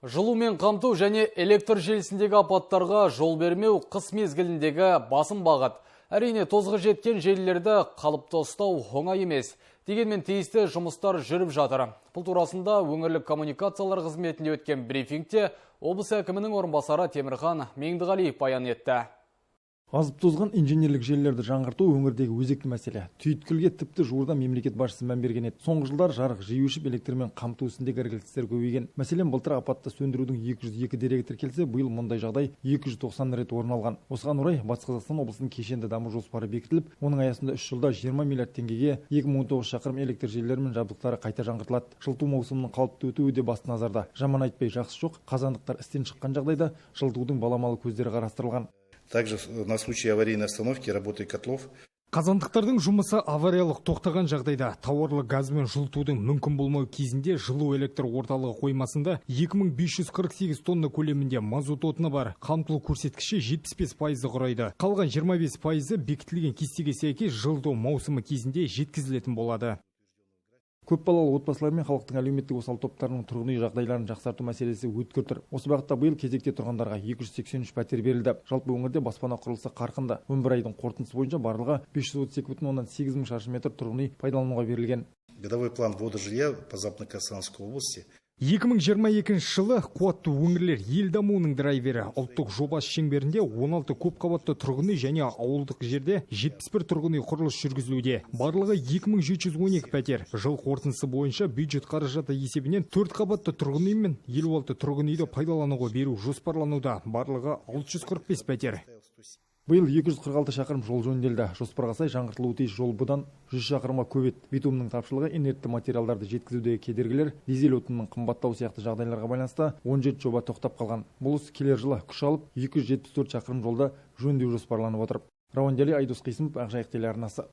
Жылумен қамту және электр желісіндегі апаттарға жол бермеу қыс мезгіліндегі басым бағыт. Әрине тозығы жеткен желілерді қалыпты ұстау оңай емес. Дегенмен тиісті жұмыстар жүріп жатыр. Бұл турасында өңірлік коммуникациялар қызметінде өткен брифингте облыс әкімінің орынбасары Темірхан Меңдіғалиев баян етті. Азып тозған инженерлік желілерді жаңғырту өңірдегі өзекті мәселе. Түйткілге тіпті жуырда мемлекет басшысы мән берген еді. Соңғы жылдар жарық жиі өшіп, электрмен қамту ісіндегі іркілістер көбейген. Мәселен, былтыр апатты сөндірудің 202 дерегі тіркелсе, биыл мұндай жағдай 290 рет орын алған. Осыған орай Батыс Қазақстан облысының кешенді даму жоспары бекітіліп, оның аясында 3 жылда 20 миллиард теңгеге 2019 шақырым электр желілері мен жабдықтары қайта жаңғыртылады. Жылыту маусымының қалыпты өтуі де басты назарда. Жаман айтпай жақсы жоқ, қазандықтар істен шыққан жағдайда жылытудың баламалы көздері қарастырылған. Также на случай аварийной остановки работы котлов. Қазандықтардың жұмысы авариялық тоқтаған жағдайда тауарлы газбен жылытудың мүмкін болмау кезінде жылу электр орталығы қоймасында 2548 тонна көлемінде мазут отыны бар. Қамтылу көрсеткіші 75% құрайды. Қалған 25% бекітілген кестеге сәйкес жылыту маусымы кезінде жеткізілетін болады. Көпбалалы отбасылар мен халықтың әлеуметтік осал топтарының тұрғын үй жағдайларын жақсарту мәселесі өткір тұр. Осы бағытта биыл кезекте тұрғандарға 283 пәтер берілді. Жалпы өңірде баспана құрылысы қарқынды. 11 айдың қорытындысы бойынша барлығы 532,8 мың шаршы метр тұрғын үй пайдалануға берілген. Годовой план ввода жилья по Западно-Казахстанской области 2022 жылы қуатты өңірлер ел дамуының драйвері ұлттық жобасы шеңберінде 16 көпқабатты тұрғын үй және ауылдық жерде 71 тұрғын үй құрылыс жүргізілуде. Барлығы 2712 пәтер. Жыл қорытындысы бойынша бюджет қаражаты есебінен 4 қабатты тұрғын үй мен 56 тұрғын үйді пайдалануға беру жоспарлануда. Барлығы 645 пәтер. Биыл 246 шақырым жол жөнделді. Жоспарға сай жаңғыртылуы тиіс жол бұдан 100 шақырымға көбейді. Битумның тапшылығы, инертті материалдарды жеткізудегі кедергілер, дизель отынының қымбаттауы сияқты жағдайларға байланысты 17 жоба тоқтап қалған. Бұл іс келер жылы күш алып 274 шақырым жолда жөндеу жоспарланып отыр. Рауан Дәли, Айдос Қисымов, Ақжайық телеарнасы.